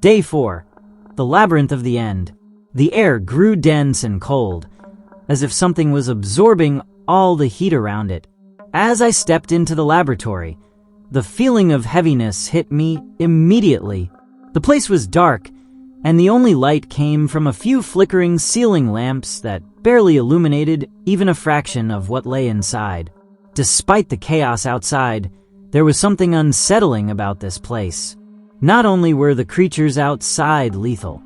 Day 4. The Labyrinth of the End. The air grew dense and cold, as if something was absorbing all the heat around it. As I stepped into the laboratory, the feeling of heaviness hit me immediately. The place was dark, and the only light came from a few flickering ceiling lamps that barely illuminated even a fraction of what lay inside. Despite the chaos outside, there was something unsettling about this place. Not only were the creatures outside lethal,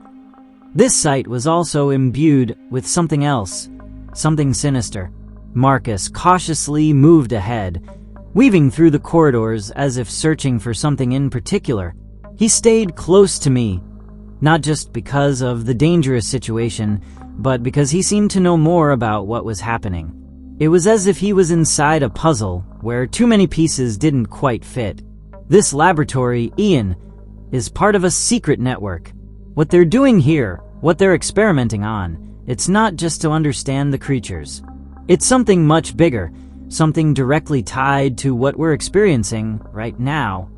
this site was also imbued with something else, something sinister. Marcus cautiously moved ahead, weaving through the corridors as if searching for something in particular. He stayed close to me, not just because of the dangerous situation, but because he seemed to know more about what was happening. It was as if he was inside a puzzle where too many pieces didn't quite fit. This laboratory, Ian, is part of a secret network. What they're doing here, what they're experimenting on, it's not just to understand the creatures. It's something much bigger, something directly tied to what we're experiencing right now.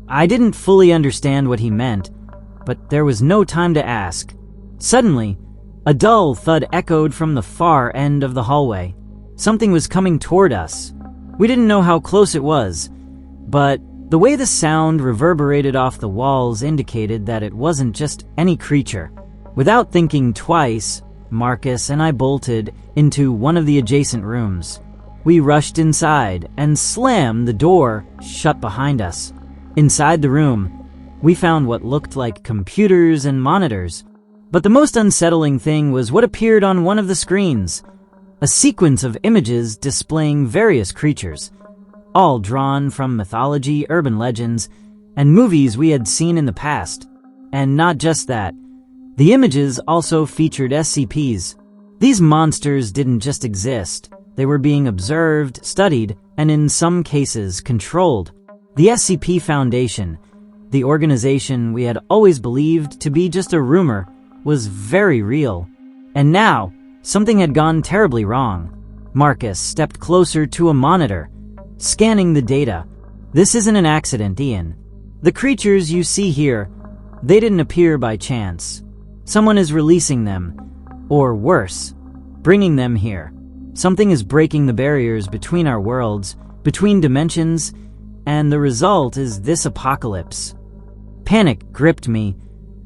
I didn't fully understand what he meant, but there was no time to ask. Suddenly, a dull thud echoed from the far end of the hallway. Something was coming toward us. We didn't know how close it was, but the way the sound reverberated off the walls indicated that it wasn't just any creature. Without thinking twice, Marcus and I bolted into one of the adjacent rooms. We rushed inside and slammed the door shut behind us. Inside the room, we found what looked like computers and monitors. But the most unsettling thing was what appeared on one of the screens. A sequence of images displaying various creatures, all drawn from mythology, urban legends, and movies we had seen in the past. And not just that. The images also featured SCPs. These monsters didn't just exist. They were being observed, studied, and in some cases controlled. The SCP Foundation, the organization we had always believed to be just a rumor, was very real. And now, something had gone terribly wrong. Marcus stepped closer to a monitor, scanning the data. This isn't an accident, Ian. The creatures you see here, they didn't appear by chance. Someone is releasing them, or worse, bringing them here. Something is breaking the barriers between our worlds, between dimensions, and the result is this apocalypse. Panic gripped me,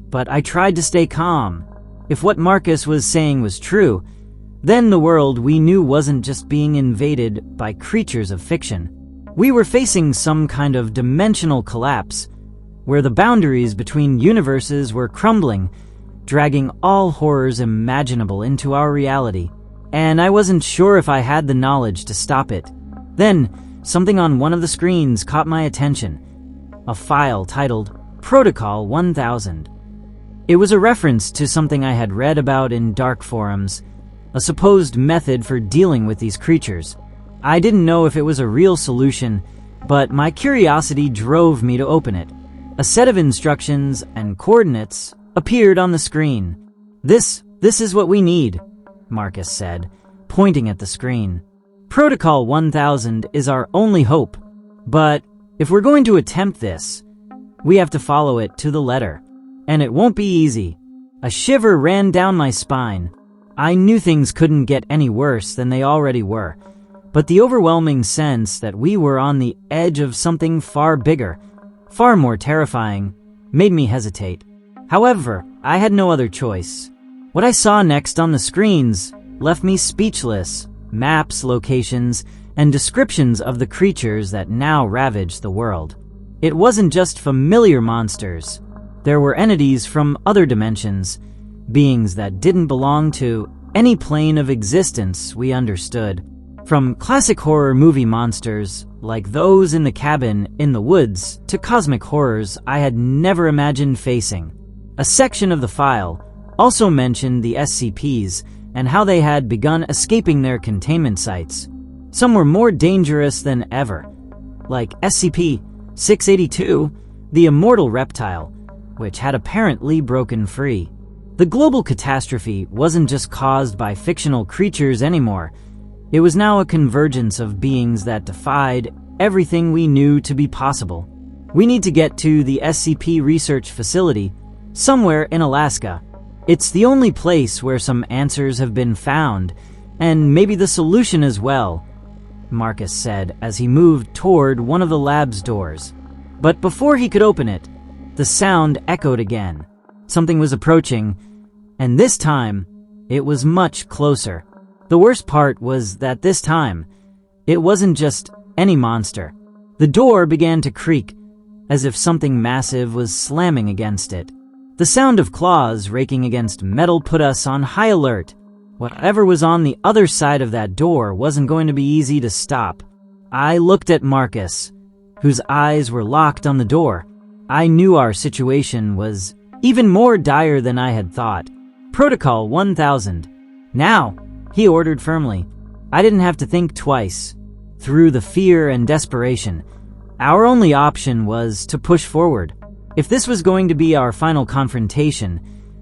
but I tried to stay calm. If what Marcus was saying was true, then the world we knew wasn't just being invaded by creatures of fiction. We were facing some kind of dimensional collapse, where the boundaries between universes were crumbling, dragging all horrors imaginable into our reality. And I wasn't sure if I had the knowledge to stop it. Then, something on one of the screens caught my attention. A file titled Protocol 1000. It was a reference to something I had read about in dark forums, a supposed method for dealing with these creatures. I didn't know if it was a real solution, but my curiosity drove me to open it. A set of instructions and coordinates appeared on the screen. This is what we need, Marcus said, pointing at the screen. Protocol 1000 is our only hope, but if we're going to attempt this, we have to follow it to the letter. And it won't be easy. A shiver ran down my spine. I knew things couldn't get any worse than they already were, but the overwhelming sense that we were on the edge of something far bigger, far more terrifying, made me hesitate. However, I had no other choice. What I saw next on the screens left me speechless. Maps, locations, and descriptions of the creatures that now ravaged the world. It wasn't just familiar monsters. There were entities from other dimensions, beings that didn't belong to any plane of existence we understood. From classic horror movie monsters, like those in the cabin in the woods, to cosmic horrors I had never imagined facing. A section of the file also mentioned the SCPs and how they had begun escaping their containment sites. Some were more dangerous than ever, like SCP-682, the immortal reptile, which had apparently broken free. The global catastrophe wasn't just caused by fictional creatures anymore. It was now a convergence of beings that defied everything we knew to be possible. We need to get to the SCP research facility somewhere in Alaska. It's the only place where some answers have been found, and maybe the solution as well, Marcus said as he moved toward one of the lab's doors. But before he could open it, the sound echoed again. Something was approaching, and this time, it was much closer. The worst part was that this time, it wasn't just any monster. The door began to creak, as if something massive was slamming against it. The sound of claws raking against metal put us on high alert. Whatever was on the other side of that door wasn't going to be easy to stop. I looked at Marcus, whose eyes were locked on the door. I knew our situation was even more dire than I had thought. Protocol 1000. Now, he ordered firmly. I didn't have to think twice. Through the fear and desperation, our only option was to push forward. If this was going to be our final confrontation,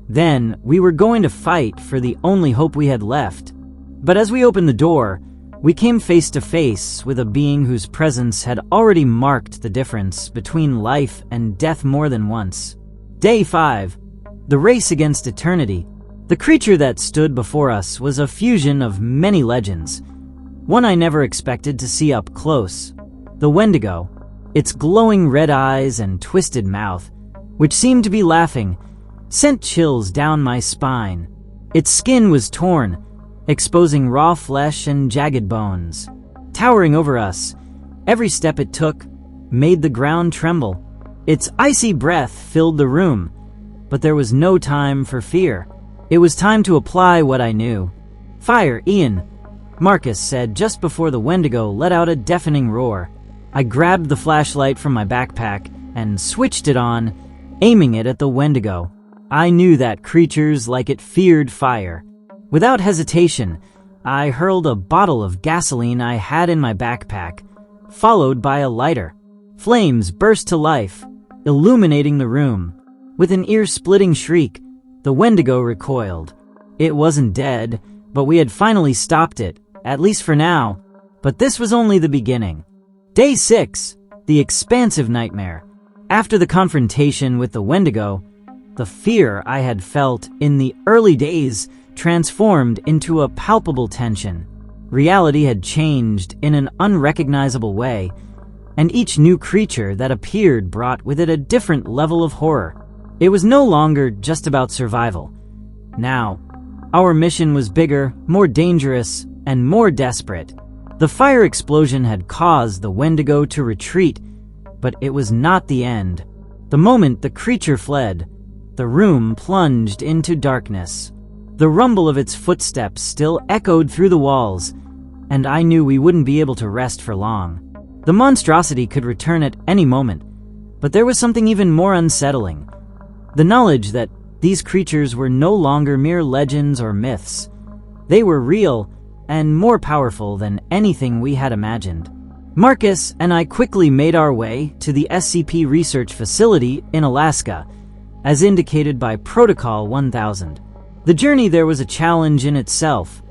then we were going to fight for the only hope we had left. But as we opened the door, we came face to face with a being whose presence had already marked the difference between life and death more than once. Day 5. The race against eternity. The creature that stood before us was a fusion of many legends, one I never expected to see up close. The Wendigo, its glowing red eyes and twisted mouth, which seemed to be laughing, sent chills down my spine. Its skin was torn, exposing raw flesh and jagged bones. Towering over us, every step it took made the ground tremble. Its icy breath filled the room, but there was no time for fear. It was time to apply what I knew. "Fire, Ian," Marcus said just before the Wendigo let out a deafening roar. I grabbed the flashlight from my backpack and switched it on, aiming it at the Wendigo. I knew that creatures like it feared fire. Without hesitation, I hurled a bottle of gasoline I had in my backpack, followed by a lighter. Flames burst to life, illuminating the room. With an ear-splitting shriek, the Wendigo recoiled. It wasn't dead, but we had finally stopped it, at least for now. But this was only the beginning. Day 6. The expansive nightmare. After the confrontation with the Wendigo, the fear I had felt in the early days transformed into a palpable tension. Reality had changed in an unrecognizable way, and each new creature that appeared brought with it a different level of horror. It was no longer just about survival. Now, our mission was bigger, more dangerous, and more desperate. The fire explosion had caused the Wendigo to retreat, but it was not the end. The moment the creature fled, the room plunged into darkness. The rumble of its footsteps still echoed through the walls, and I knew we wouldn't be able to rest for long. The monstrosity could return at any moment, but there was something even more unsettling. The knowledge that these creatures were no longer mere legends or myths. They were real and more powerful than anything we had imagined. Marcus and I quickly made our way to the SCP research facility in Alaska, as indicated by Protocol 1000. The journey there was a challenge in itself,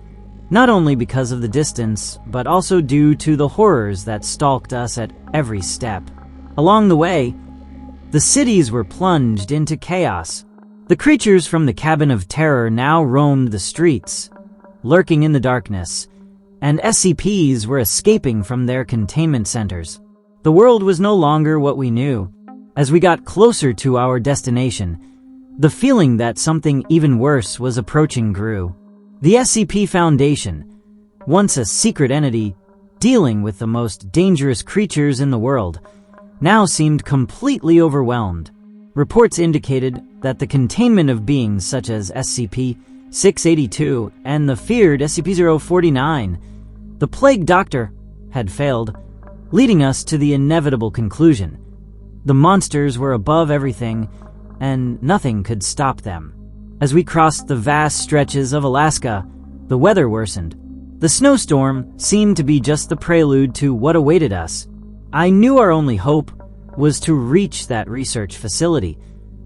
not only because of the distance, but also due to the horrors that stalked us at every step. Along the way, the cities were plunged into chaos. The creatures from the Cabin of Terror now roamed the streets, lurking in the darkness, and SCPs were escaping from their containment centers. The world was no longer what we knew. As we got closer to our destination, the feeling that something even worse was approaching grew. The SCP Foundation, once a secret entity dealing with the most dangerous creatures in the world, now seemed completely overwhelmed. Reports indicated that the containment of beings such as SCP-682 and the feared SCP-049, the Plague Doctor, had failed, leading us to the inevitable conclusion. The monsters were above everything, and nothing could stop them. As we crossed the vast stretches of Alaska, the weather worsened. The snowstorm seemed to be just the prelude to what awaited us. I knew our only hope was to reach that research facility,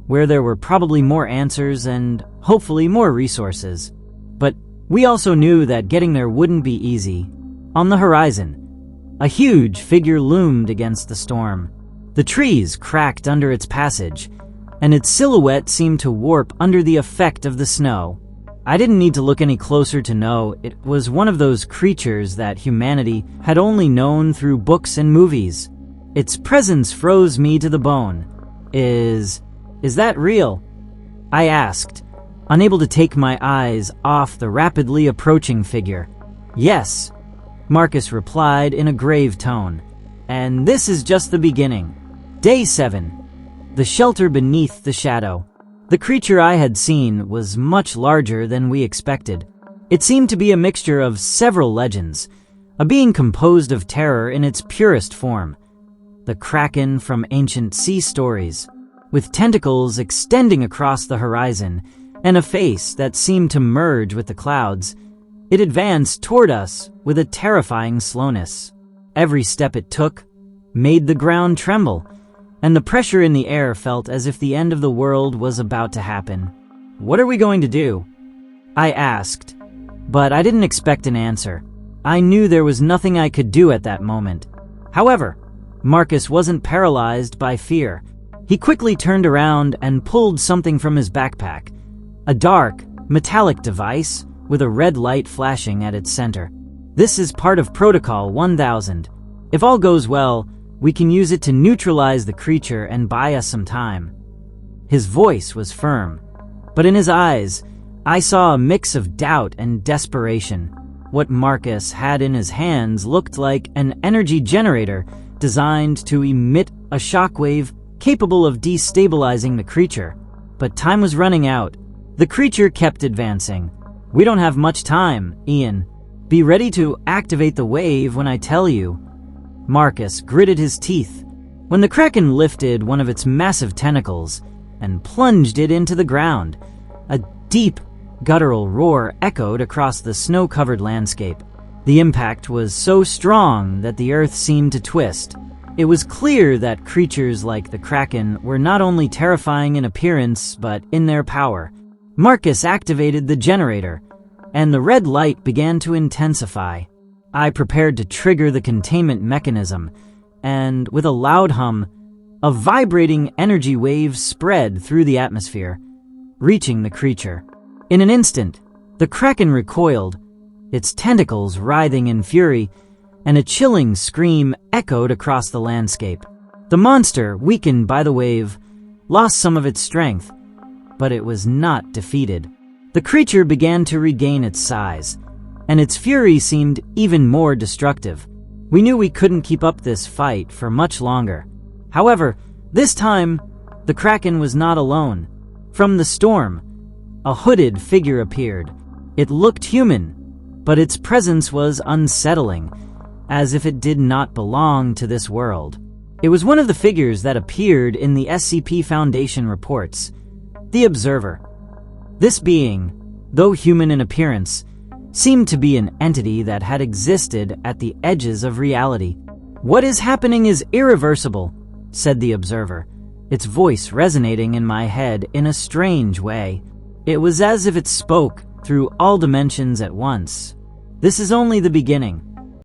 where there were probably more answers and hopefully more resources. But we also knew that getting there wouldn't be easy. On the horizon, a huge figure loomed against the storm. The trees cracked under its passage, and its silhouette seemed to warp under the effect of the snow. I didn't need to look any closer to know it was one of those creatures that humanity had only known through books and movies. Its presence froze me to the bone. Is that real? I asked, unable to take my eyes off the rapidly approaching figure. Yes, Marcus replied in a grave tone. And this is just the beginning. Day 7. The shelter beneath the shadow. The creature I had seen was much larger than we expected. It seemed to be a mixture of several legends, a being composed of terror in its purest form. The kraken from ancient sea stories, with tentacles extending across the horizon and a face that seemed to merge with the clouds. It advanced toward us with a terrifying slowness. Every step it took made the ground tremble, and the pressure in the air felt as if the end of the world was about to happen. "What are we going to do?" I asked, but I didn't expect an answer. I knew there was nothing I could do at that moment. However, Marcus wasn't paralyzed by fear. He quickly turned around and pulled something from his backpack, a dark, metallic device with a red light flashing at its center. "This is part of Protocol 1000. If all goes well, we can use it to neutralize the creature and buy us some time." His voice was firm, but in his eyes, I saw a mix of doubt and desperation. What Marcus had in his hands looked like an energy generator designed to emit a shockwave capable of destabilizing the creature. But time was running out. The creature kept advancing. "We don't have much time, Ian. Be ready to activate the wave when I tell you." Marcus gritted his teeth when the kraken lifted one of its massive tentacles and plunged it into the ground. A deep, guttural roar echoed across the snow-covered landscape. The impact was so strong that the earth seemed to twist. It was clear that creatures like the kraken were not only terrifying in appearance, but in their power. Marcus activated the generator, and the red light began to intensify. I prepared to trigger the containment mechanism, and with a loud hum, a vibrating energy wave spread through the atmosphere, reaching the creature. In an instant, the kraken recoiled, its tentacles writhing in fury, and a chilling scream echoed across the landscape. The monster, weakened by the wave, lost some of its strength, but it was not defeated. The creature began to regain its size, and its fury seemed even more destructive. We knew we couldn't keep up this fight for much longer. However, this time, the kraken was not alone. From the storm, a hooded figure appeared. It looked human, but its presence was unsettling, as if it did not belong to this world. It was one of the figures that appeared in the SCP Foundation reports, the Observer. This being, though human in appearance, seemed to be an entity that had existed at the edges of reality. "What is happening is irreversible," said the Observer, its voice resonating in my head in a strange way. It was as if it spoke through all dimensions at once. "This is only the beginning.